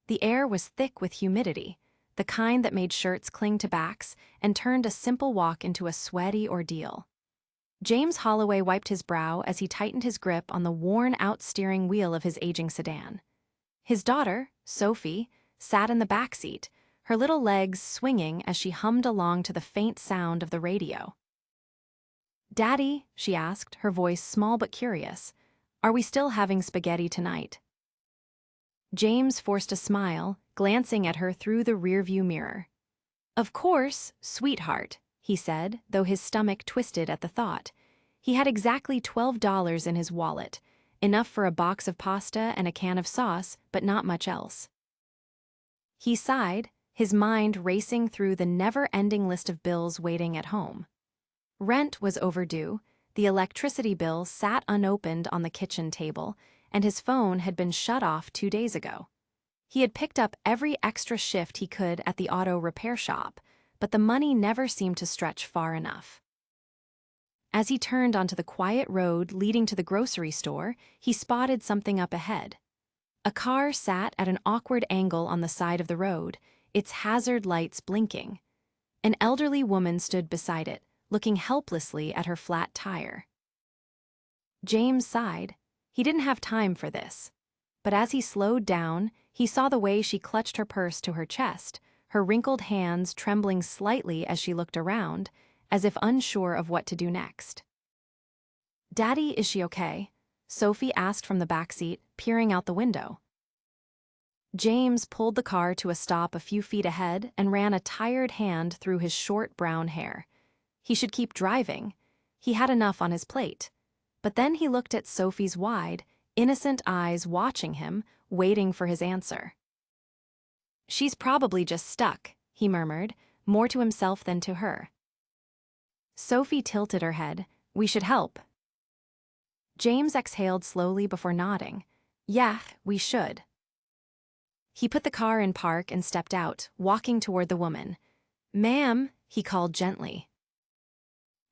The air was thick with humidity, the kind that made shirts cling to backs and turned a simple walk into a sweaty ordeal. James Holloway wiped his brow as he tightened his grip on the worn-out steering wheel of his aging sedan. His daughter, Sophie, sat in the back seat, her little legs swinging as she hummed along to the faint sound of the radio. "Daddy," she asked, her voice small but curious, "are we still having spaghetti tonight?" James forced a smile, glancing at her through the rearview mirror. "Of course, sweetheart," he said, though his stomach twisted at the thought. He had exactly $12 in his wallet, enough for a box of pasta and a can of sauce, but not much else. He sighed, his mind racing through the never-ending list of bills waiting at home. Rent was overdue, the electricity bill sat unopened on the kitchen table, and his phone had been shut off 2 days ago. He had picked up every extra shift he could at the auto repair shop, but the money never seemed to stretch far enough. As he turned onto the quiet road leading to the grocery store, he spotted something up ahead. A car sat at an awkward angle on the side of the road, its hazard lights blinking. An elderly woman stood beside it, looking helplessly at her flat tire. James sighed. He didn't have time for this. But as he slowed down, he saw the way she clutched her purse to her chest, her wrinkled hands trembling slightly as she looked around, as if unsure of what to do next. "Daddy, is she okay?" Sophie asked from the back seat, peering out the window. James pulled the car to a stop a few feet ahead and ran a tired hand through his short brown hair. He should keep driving. He had enough on his plate. But then he looked at Sophie's wide, innocent eyes watching him, waiting for his answer. "She's probably just stuck," he murmured, more to himself than to her. Sophie tilted her head. "We should help." James exhaled slowly before nodding. "Yeah, we should." He put the car in park and stepped out, walking toward the woman. "Ma'am," he called gently.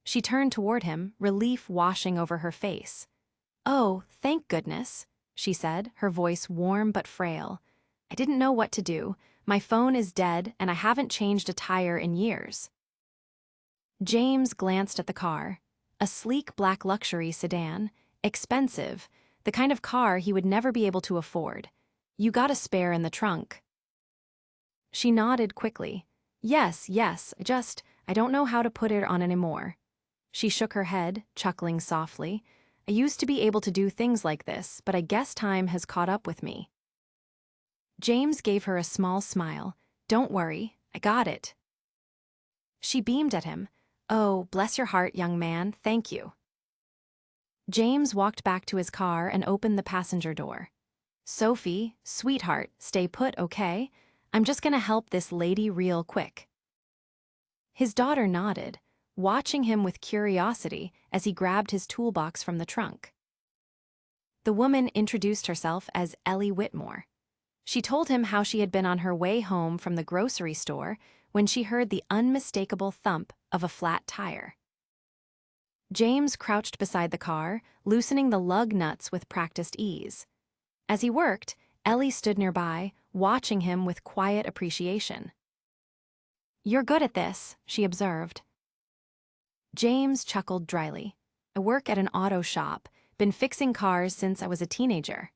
She turned toward him, relief washing over her face. "Oh, thank goodness," she said, her voice warm but frail. "I didn't know what to do. My phone is dead, and I haven't changed a tire in years." James glanced at the car. A sleek black luxury sedan, expensive, the kind of car he would never be able to afford. "You got a spare in the trunk." She nodded quickly. Yes, I don't know how to put it on anymore." She shook her head, chuckling softly. "I used to be able to do things like this, but I guess time has caught up with me." James gave her a small smile. "Don't worry, I got it." She beamed at him. "Oh, bless your heart, young man, thank you." James walked back to his car and opened the passenger door. "Sophie, sweetheart, stay put, okay? I'm just gonna help this lady real quick." His daughter nodded, watching him with curiosity as he grabbed his toolbox from the trunk. The woman introduced herself as Ellie Whitmore. She told him how she had been on her way home from the grocery store when she heard the unmistakable thump of a flat tire. James crouched beside the car, loosening the lug nuts with practiced ease. As he worked, Ellie stood nearby, watching him with quiet appreciation. "You're good at this," she observed. James chuckled dryly. "I work at an auto shop, been fixing cars since I was a teenager."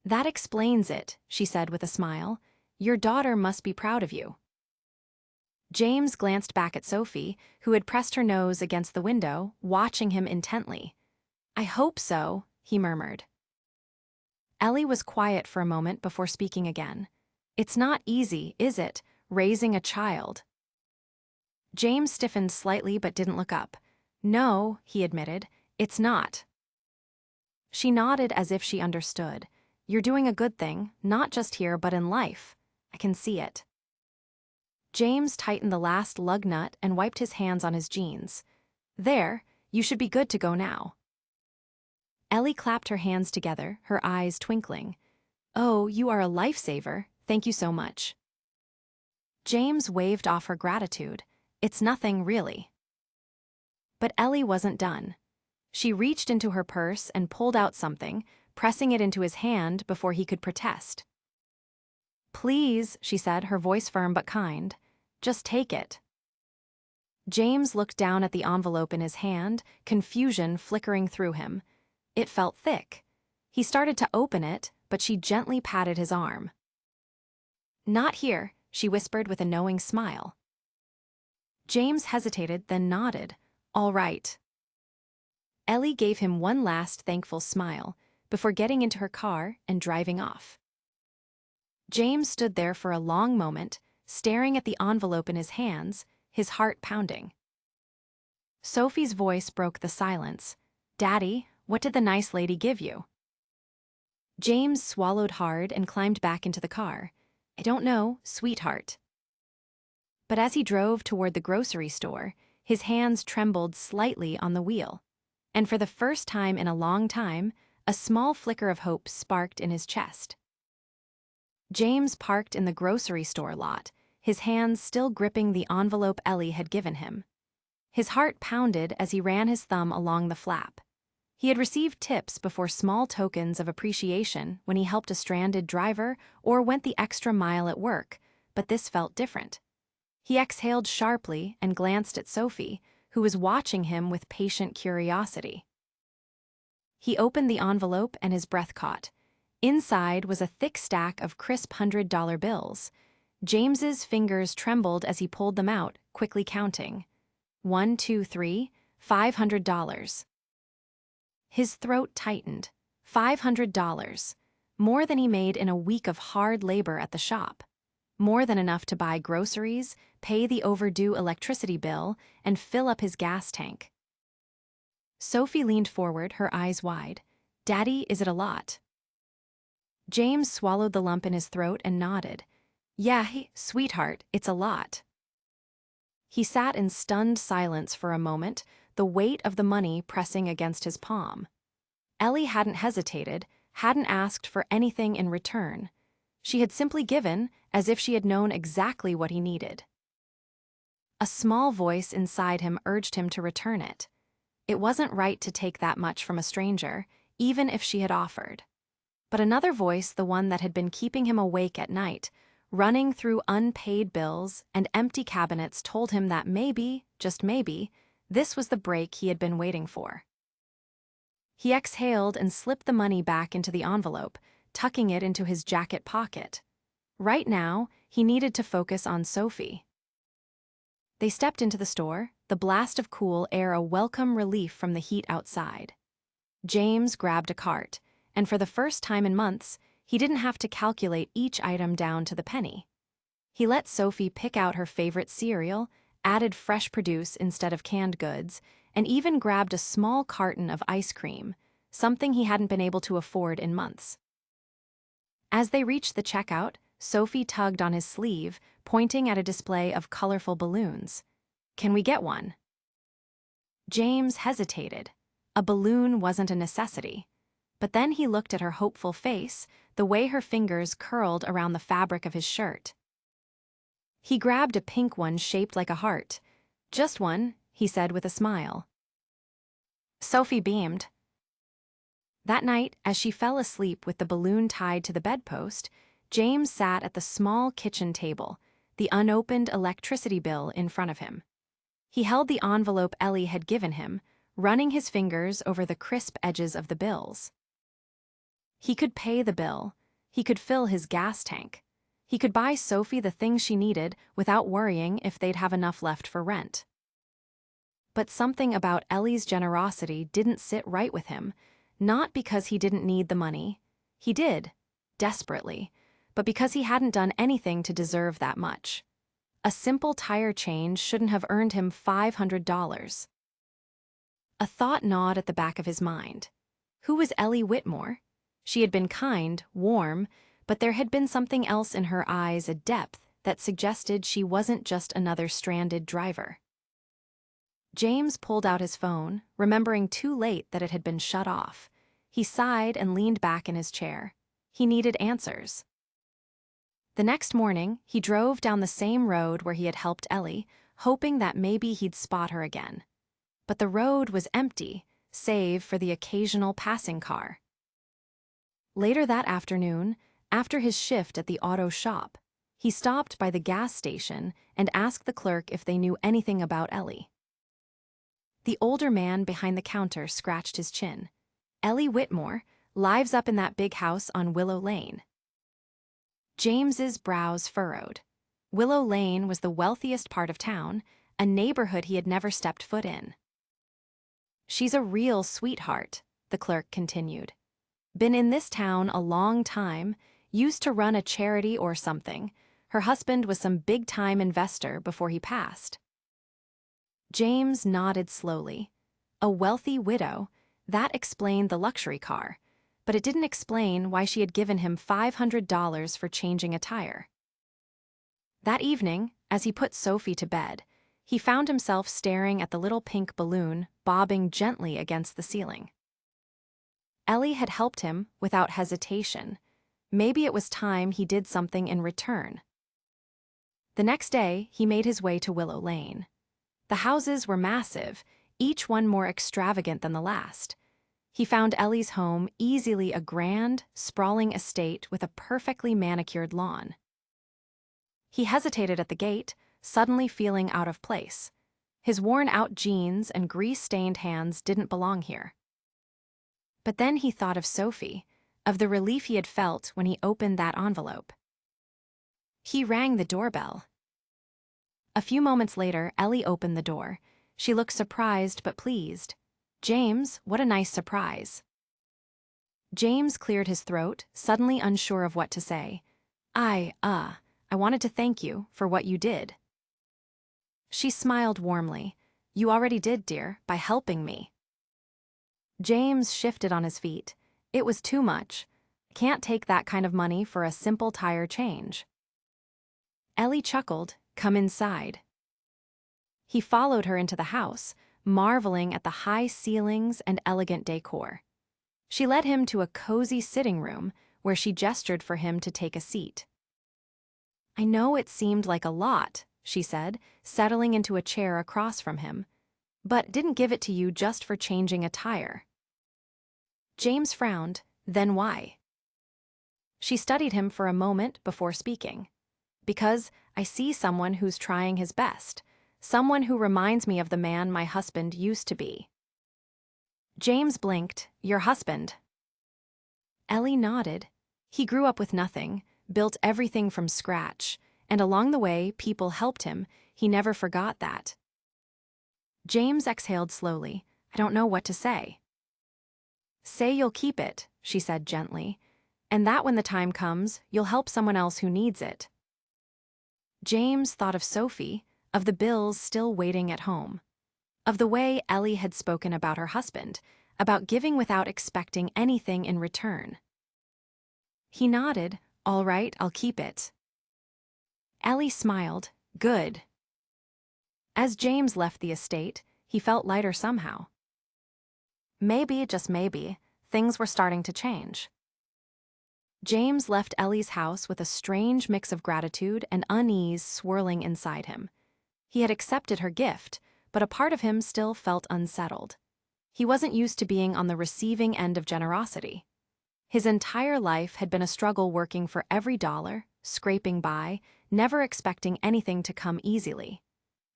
"That explains it," she said with a smile. "Your daughter must be proud of you." James glanced back at Sophie, who had pressed her nose against the window, watching him intently. "I hope so," he murmured. Ellie was quiet for a moment before speaking again. "It's not easy, is it, raising a child?" James stiffened slightly but didn't look up. "No," he admitted, "it's not." She nodded as if she understood. "You're doing a good thing, not just here but in life. I can see it." James tightened the last lug nut and wiped his hands on his jeans. "There, you should be good to go now." Ellie clapped her hands together, her eyes twinkling. "Oh, you are a lifesaver. Thank you so much." James waved off her gratitude. "It's nothing, really." But Ellie wasn't done. She reached into her purse and pulled out something, pressing it into his hand before he could protest. "Please," she said, her voice firm but kind. "Just take it." James looked down at the envelope in his hand, confusion flickering through him. It felt thick. He started to open it, but she gently patted his arm. "Not here," she whispered with a knowing smile. James hesitated, then nodded. "All right." Ellie gave him one last thankful smile before getting into her car and driving off. James stood there for a long moment, staring at the envelope in his hands, his heart pounding. Sophie's voice broke the silence. "Daddy, what did the nice lady give you?" James swallowed hard and climbed back into the car. "I don't know, sweetheart." But as he drove toward the grocery store, his hands trembled slightly on the wheel. And for the first time in a long time, a small flicker of hope sparked in his chest. James parked in the grocery store lot, his hands still gripping the envelope Ellie had given him. His heart pounded as he ran his thumb along the flap. He had received tips before, small tokens of appreciation when he helped a stranded driver or went the extra mile at work, but this felt different. He exhaled sharply and glanced at Sophie, who was watching him with patient curiosity. He opened the envelope and his breath caught. Inside was a thick stack of crisp $100 bills. James's fingers trembled as he pulled them out, quickly counting. 1, 2, 3, $500. His throat tightened. $500. More than he made in a week of hard labor at the shop. More than enough to buy groceries, pay the overdue electricity bill, and fill up his gas tank. Sophie leaned forward, her eyes wide. "Daddy, is it a lot?" James swallowed the lump in his throat and nodded. "Yeah, sweetheart, it's a lot." He sat in stunned silence for a moment, the weight of the money pressing against his palm. Ellie hadn't hesitated, hadn't asked for anything in return. She had simply given, as if she had known exactly what he needed. A small voice inside him urged him to return it. It wasn't right to take that much from a stranger, even if she had offered. But another voice, the one that had been keeping him awake at night, running through unpaid bills and empty cabinets, told him that maybe, just maybe, this was the break he had been waiting for. He exhaled and slipped the money back into the envelope, tucking it into his jacket pocket. Right now, he needed to focus on Sophie. They stepped into the store, the blast of cool air a welcome relief from the heat outside. James grabbed a cart, and for the first time in months, he didn't have to calculate each item down to the penny. He let Sophie pick out her favorite cereal, added fresh produce instead of canned goods, and even grabbed a small carton of ice cream, something he hadn't been able to afford in months. As they reached the checkout, Sophie tugged on his sleeve, pointing at a display of colorful balloons. "Can we get one?" James hesitated. A balloon wasn't a necessity. But then he looked at her hopeful face, the way her fingers curled around the fabric of his shirt. He grabbed a pink one shaped like a heart. "Just one," he said with a smile. Sophie beamed. That night, as she fell asleep with the balloon tied to the bedpost, James sat at the small kitchen table, the unopened electricity bill in front of him. He held the envelope Ellie had given him, running his fingers over the crisp edges of the bills. He could pay the bill. He could fill his gas tank. He could buy Sophie the things she needed without worrying if they'd have enough left for rent. But something about Ellie's generosity didn't sit right with him, not because he didn't need the money. He did, desperately, but because he hadn't done anything to deserve that much. A simple tire change shouldn't have earned him $500. A thought gnawed at the back of his mind. Who was Ellie Whitmore? She had been kind, warm, but there had been something else in her eyes, a depth that suggested she wasn't just another stranded driver. James pulled out his phone, remembering too late that it had been shut off. He sighed and leaned back in his chair. He needed answers. The next morning, he drove down the same road where he had helped Ellie, hoping that maybe he'd spot her again. But the road was empty, save for the occasional passing car. Later that afternoon, After his shift at the auto shop, he stopped by the gas station and asked the clerk if they knew anything about Ellie. The older man behind the counter scratched his chin. Ellie Whitmore lives up in that big house on Willow Lane. James's brows furrowed. Willow Lane was the wealthiest part of town, a neighborhood he had never stepped foot in. She's a real sweetheart, the clerk continued. Been in this town a long time, used to run a charity or something. Her husband was some big-time investor before he passed. James nodded slowly. A wealthy widow, that explained the luxury car, but it didn't explain why she had given him $500 for changing a tire. That evening, as he put Sophie to bed, he found himself staring at the little pink balloon bobbing gently against the ceiling. Ellie had helped him without hesitation. Maybe it was time he did something in return. The next day, he made his way to Willow Lane. The houses were massive, each one more extravagant than the last. He found Ellie's home easily a grand, sprawling estate with a perfectly manicured lawn. He hesitated at the gate, suddenly feeling out of place. His worn-out jeans and grease-stained hands didn't belong here. But then he thought of Sophie, of the relief he had felt when he opened that envelope. He rang the doorbell. A few moments later, Ellie opened the door. She looked surprised but pleased. "James, what a nice surprise." James cleared his throat, suddenly unsure of what to say. I wanted to thank you for what you did." She smiled warmly. "You already did, dear, by helping me." James shifted on his feet. It was too much. Can't take that kind of money for a simple tire change. Ellie chuckled. "Come inside." He followed her into the house, marveling at the high ceilings and elegant decor. She led him to a cozy sitting room where she gestured for him to take a seat. "I know it seemed like a lot," she said, settling into a chair across from him, "but didn't give it to you just for changing a tire." James frowned. "Then why?" She studied him for a moment before speaking. "Because I see someone who's trying his best, someone who reminds me of the man my husband used to be." James blinked. "Your husband?" Ellie nodded. "He grew up with nothing, built everything from scratch, and along the way people helped him. He never forgot that." James exhaled slowly. "I don't know what to say." "Say you'll keep it," she said gently, "and that when the time comes, you'll help someone else who needs it." James thought of Sophie, of the bills still waiting at home, of the way Ellie had spoken about her husband, about giving without expecting anything in return. He nodded. "All right, I'll keep it." Ellie smiled. "Good." As James left the estate, he felt lighter somehow. Maybe, just maybe, things were starting to change. James left Ellie's house with a strange mix of gratitude and unease swirling inside him. He had accepted her gift, but a part of him still felt unsettled. He wasn't used to being on the receiving end of generosity. His entire life had been a struggle working for every dollar, scraping by, never expecting anything to come easily.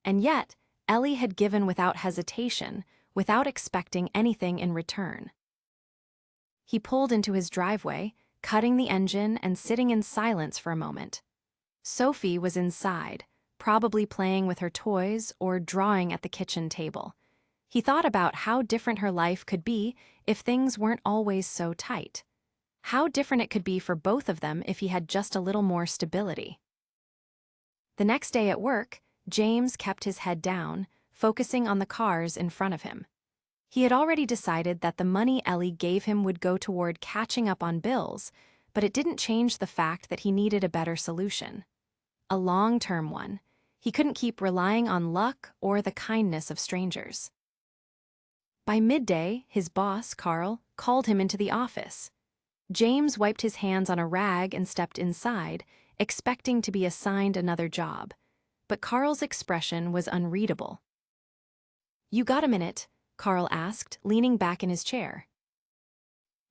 And yet, Ellie had given without hesitation, without expecting anything in return. He pulled into his driveway, cutting the engine and sitting in silence for a moment. Sophie was inside, probably playing with her toys or drawing at the kitchen table. He thought about how different her life could be if things weren't always so tight. How different it could be for both of them if he had just a little more stability. The next day at work, James kept his head down, focusing on the cars in front of him. He had already decided that the money Ellie gave him would go toward catching up on bills, but it didn't change the fact that he needed a better solution. A long-term one. He couldn't keep relying on luck or the kindness of strangers. By midday, his boss, Carl, called him into the office. James wiped his hands on a rag and stepped inside, expecting to be assigned another job. But Carl's expression was unreadable. "You got a minute?" Carl asked, leaning back in his chair.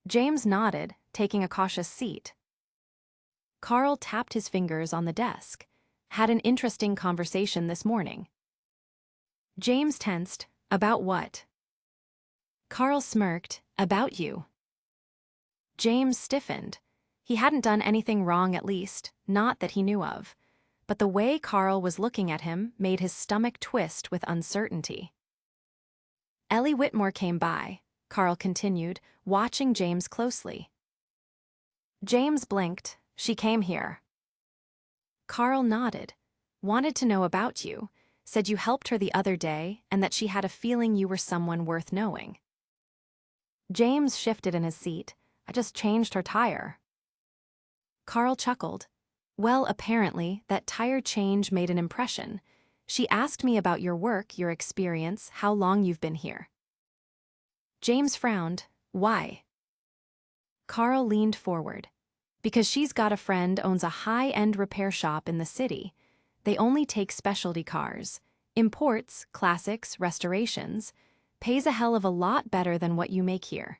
James nodded, taking a cautious seat. Carl tapped his fingers on the desk. Had an interesting conversation this morning. James tensed. About what? Carl smirked. About you. James stiffened. He hadn't done anything wrong, at least, not that he knew of. But the way Carl was looking at him made his stomach twist with uncertainty. Ellie Whitmore came by, Carl continued, watching James closely. James blinked. She came here. Carl nodded. Wanted to know about you. Said you helped her the other day and that she had a feeling you were someone worth knowing. James shifted in his seat. I just changed her tire. Carl chuckled. Well, apparently, that tire change made an impression. She asked me about your work, your experience, how long you've been here. James frowned. Why? Carl leaned forward. Because she's got a friend owns a high-end repair shop in the city. They only take specialty cars. Imports, classics, restorations. Pays a hell of a lot better than what you make here.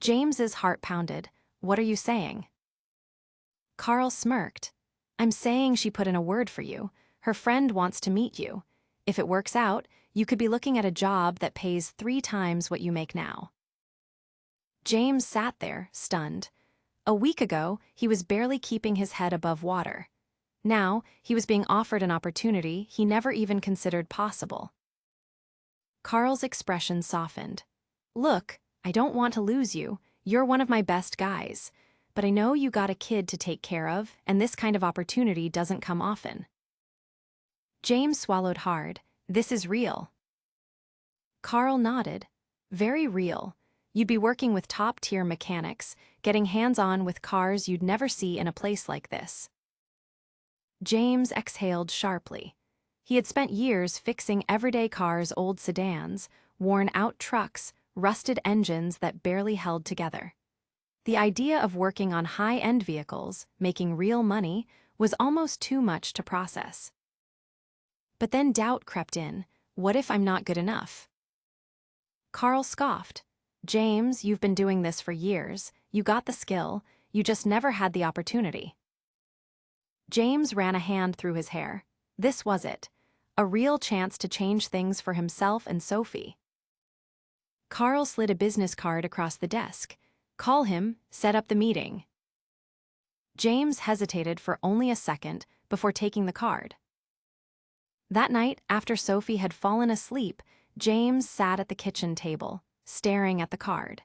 James's heart pounded. What are you saying? Carl smirked. I'm saying she put in a word for you. Her friend wants to meet you. If it works out, you could be looking at a job that pays 3 times what you make now. James sat there, stunned. A week ago, he was barely keeping his head above water. Now, he was being offered an opportunity he never even considered possible. Carl's expression softened. Look, I don't want to lose you. You're one of my best guys. But I know you got a kid to take care of, and this kind of opportunity doesn't come often. James swallowed hard. This is real. Carl nodded. Very real. You'd be working with top-tier mechanics, getting hands-on with cars you'd never see in a place like this. James exhaled sharply. He had spent years fixing everyday cars, old sedans, worn-out trucks, rusted engines that barely held together. The idea of working on high-end vehicles, making real money, was almost too much to process. But then doubt crept in. What if I'm not good enough? Carl scoffed. James, you've been doing this for years. You got the skill. You just never had the opportunity. James ran a hand through his hair. This was it. A real chance to change things for himself and Sophie. Carl slid a business card across the desk. Call him, set up the meeting. James hesitated for only a second before taking the card. That night, after Sophie had fallen asleep, James sat at the kitchen table, staring at the card.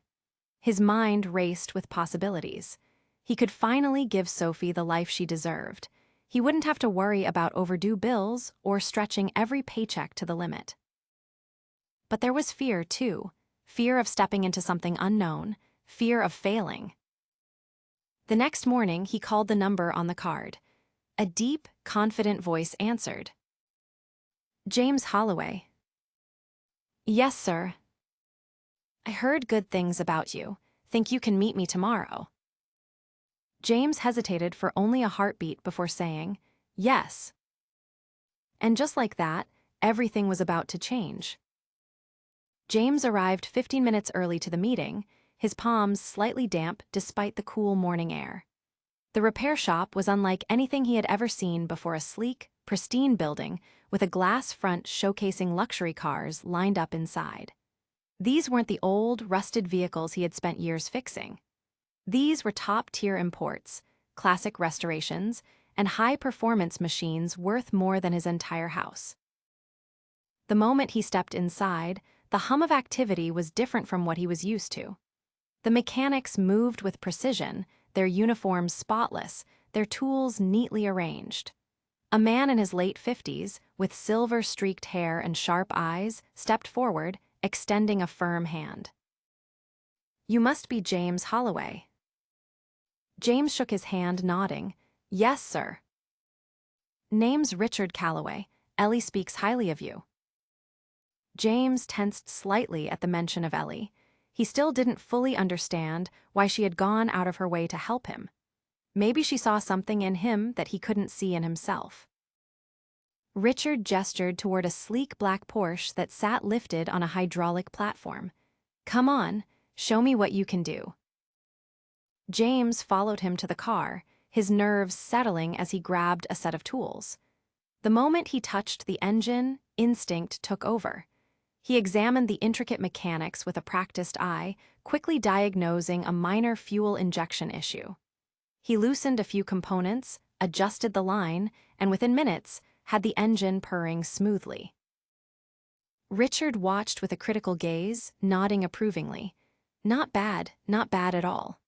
His mind raced with possibilities. He could finally give Sophie the life she deserved. He wouldn't have to worry about overdue bills or stretching every paycheck to the limit. But there was fear, too. Fear of stepping into something unknown. Fear of failing. The next morning, he called the number on the card. A deep, confident voice answered. James Holloway. Yes, sir. I heard good things about you. Think you can meet me tomorrow? James hesitated for only a heartbeat before saying, yes. And just like that, everything was about to change. James arrived 15 minutes early to the meeting, his palms slightly damp despite the cool morning air. The repair shop was unlike anything he had ever seen before. A sleek, pristine building with a glass front showcasing luxury cars lined up inside. These weren't the old, rusted vehicles he had spent years fixing. These were top-tier imports, classic restorations, and high-performance machines worth more than his entire house. The moment he stepped inside, the hum of activity was different from what he was used to. The mechanics moved with precision, their uniforms spotless, their tools neatly arranged. A man in his late 50s, with silver-streaked hair and sharp eyes, stepped forward, extending a firm hand. You must be James Holloway. James shook his hand, nodding. Yes, sir. Name's Richard Calloway. Ellie speaks highly of you. James tensed slightly at the mention of Ellie. He still didn't fully understand why she had gone out of her way to help him. Maybe she saw something in him that he couldn't see in himself. Richard gestured toward a sleek black Porsche that sat lifted on a hydraulic platform. Come on, show me what you can do. James followed him to the car, his nerves settling as he grabbed a set of tools. The moment he touched the engine, instinct took over. He examined the intricate mechanics with a practiced eye, quickly diagnosing a minor fuel injection issue. He loosened a few components, adjusted the line, and within minutes, had the engine purring smoothly. Richard watched with a critical gaze, nodding approvingly. Not bad at all.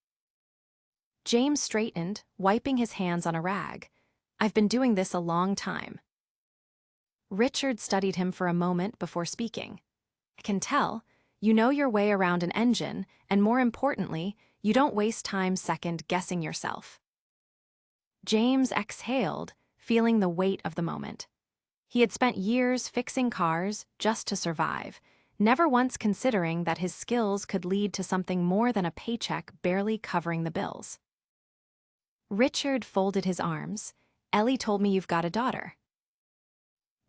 James straightened, wiping his hands on a rag. I've been doing this a long time. Richard studied him for a moment before speaking. I can tell, you know your way around an engine, and more importantly, you don't waste time second-guessing yourself. James exhaled, feeling the weight of the moment. He had spent years fixing cars just to survive, never once considering that his skills could lead to something more than a paycheck barely covering the bills. Richard folded his arms. Ellie told me you've got a daughter.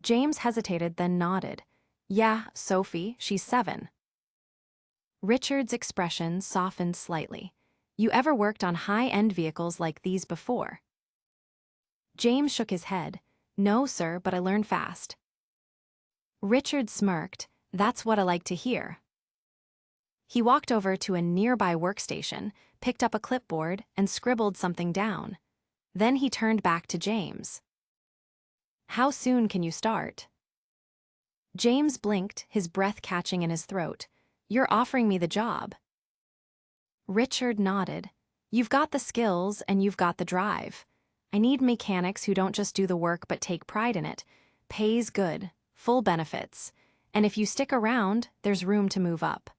James hesitated, then nodded. Yeah, Sophie, she's 7. Richard's expression softened slightly. You ever worked on high-end vehicles like these before? James shook his head. No, sir, but I learned fast. Richard smirked. That's what I like to hear. He walked over to a nearby workstation, picked up a clipboard, and scribbled something down. Then he turned back to James. How soon can you start? James blinked, his breath catching in his throat. You're offering me the job. Richard nodded. You've got the skills and you've got the drive. I need mechanics who don't just do the work but take pride in it. Pays good, full benefits, and if you stick around, there's room to move up.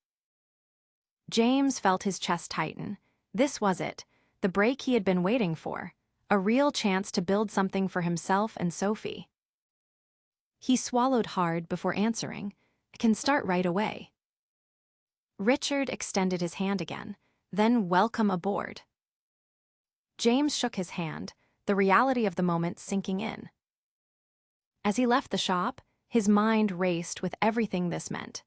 James felt his chest tighten. This was it, the break he had been waiting for, a real chance to build something for himself and Sophie. He swallowed hard before answering. I can start right away. Richard extended his hand again, then welcome aboard. James shook his hand, the reality of the moment sinking in. As he left the shop, his mind raced with everything this meant.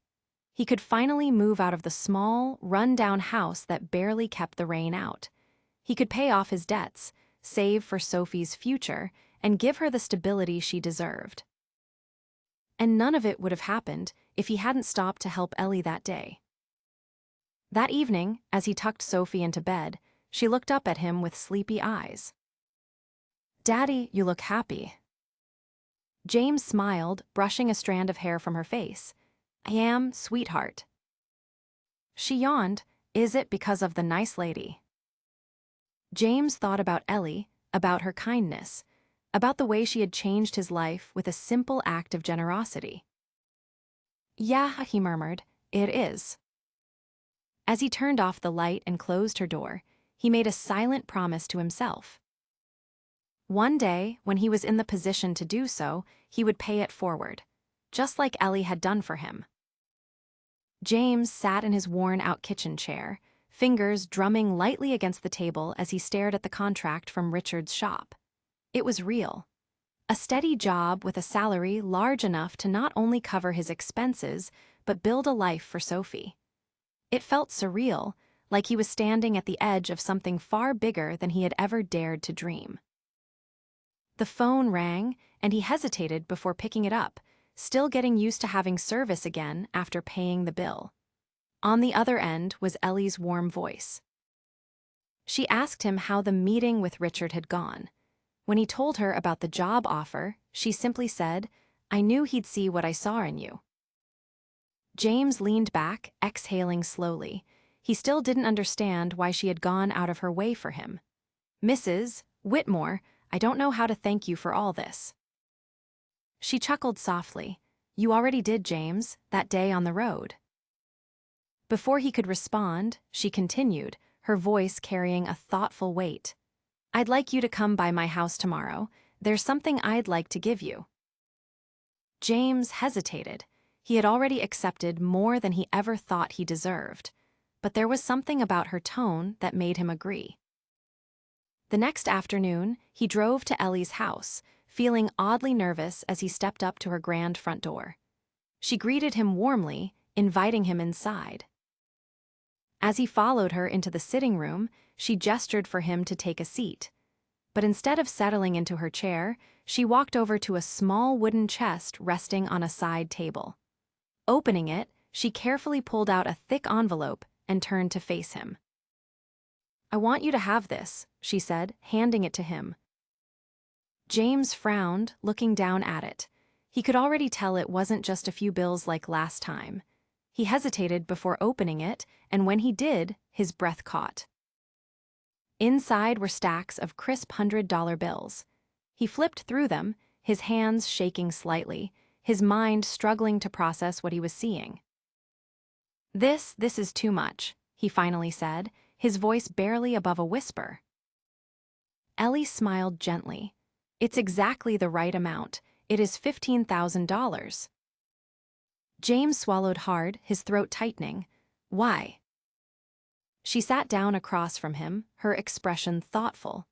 He could finally move out of the small, run-down house that barely kept the rain out. He could pay off his debts, save for Sophie's future, and give her the stability she deserved. And none of it would have happened if he hadn't stopped to help Ellie that day. That evening, as he tucked Sophie into bed, she looked up at him with sleepy eyes. Daddy, you look happy. James smiled, brushing a strand of hair from her face. I am, sweetheart. She yawned. Is it because of the nice lady? James thought about Ellie, about her kindness, about the way she had changed his life with a simple act of generosity. Yeah, he murmured, it is. As he turned off the light and closed her door, he made a silent promise to himself. One day, when he was in the position to do so, he would pay it forward, just like Ellie had done for him. James sat in his worn-out kitchen chair, fingers drumming lightly against the table as he stared at the contract from Richard's shop. It was real. A steady job with a salary large enough to not only cover his expenses, but build a life for Sophie. It felt surreal, like he was standing at the edge of something far bigger than he had ever dared to dream. The phone rang, and he hesitated before picking it up, still getting used to having service again after paying the bill. On the other end was Ellie's warm voice. She asked him how the meeting with Richard had gone. When he told her about the job offer, she simply said, I knew he'd see what I saw in you. James leaned back, exhaling slowly. He still didn't understand why she had gone out of her way for him. Mrs. Whitmore, I don't know how to thank you for all this. She chuckled softly. You already did, James, that day on the road. Before he could respond, she continued, her voice carrying a thoughtful weight. I'd like you to come by my house tomorrow. There's something I'd like to give you. James hesitated. He had already accepted more than he ever thought he deserved, but there was something about her tone that made him agree. The next afternoon, he drove to Ellie's house, feeling oddly nervous as he stepped up to her grand front door. She greeted him warmly, inviting him inside. As he followed her into the sitting room, she gestured for him to take a seat. but instead of settling into her chair, she walked over to a small wooden chest resting on a side table. Opening it, she carefully pulled out a thick envelope and turned to face him. "I want you to have this," she said, handing it to him. James frowned, looking down at it. He could already tell it wasn't just a few bills like last time. He hesitated before opening it, and when he did, his breath caught. Inside were stacks of crisp $100 bills. He flipped through them, his hands shaking slightly, his mind struggling to process what he was seeing. This is too much," he finally said, his voice barely above a whisper. Ellie smiled gently. "It's exactly the right amount. It is $15,000. James swallowed hard, his throat tightening. "Why?" She sat down across from him, her expression thoughtful.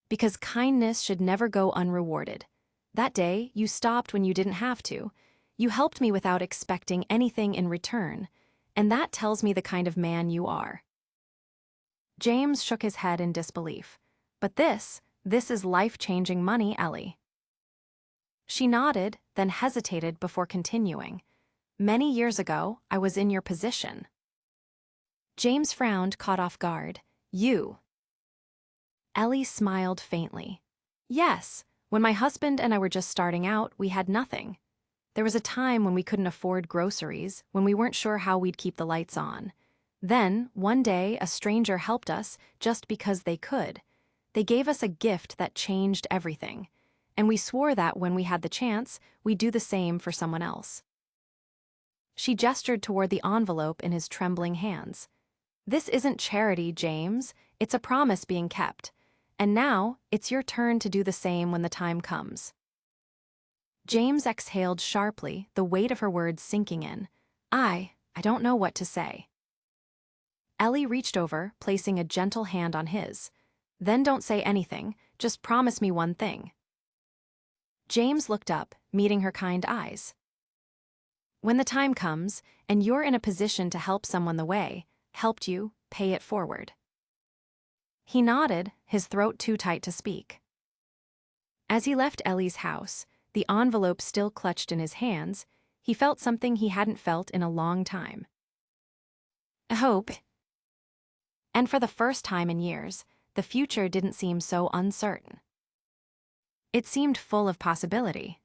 "Because kindness should never go unrewarded. That day, you stopped when you didn't have to. You helped me without expecting anything in return, and that tells me the kind of man you are." James shook his head in disbelief. "But this is life-changing money, Ellie." She nodded, then hesitated before continuing. "Many years ago, I was in your position." James frowned, caught off guard. "You?" Ellie smiled faintly. "Yes, when my husband and I were just starting out, we had nothing. There was a time when we couldn't afford groceries, when we weren't sure how we'd keep the lights on. Then, one day, a stranger helped us just because they could. They gave us a gift that changed everything, and we swore that when we had the chance, we'd do the same for someone else." She gestured toward the envelope in his trembling hands. "This isn't charity, James. It's a promise being kept. And now, it's your turn to do the same when the time comes." James exhaled sharply, the weight of her words sinking in. I don't know what to say." Ellie reached over, placing a gentle hand on his. "Then don't say anything, just promise me one thing." James looked up, meeting her kind eyes. "When the time comes, and you're in a position to help someone the way, helped you, pay it forward." He nodded, his throat too tight to speak. As he left Ellie's house, the envelope still clutched in his hands, he felt something he hadn't felt in a long time. Hope. And for the first time in years, the future didn't seem so uncertain. It seemed full of possibility.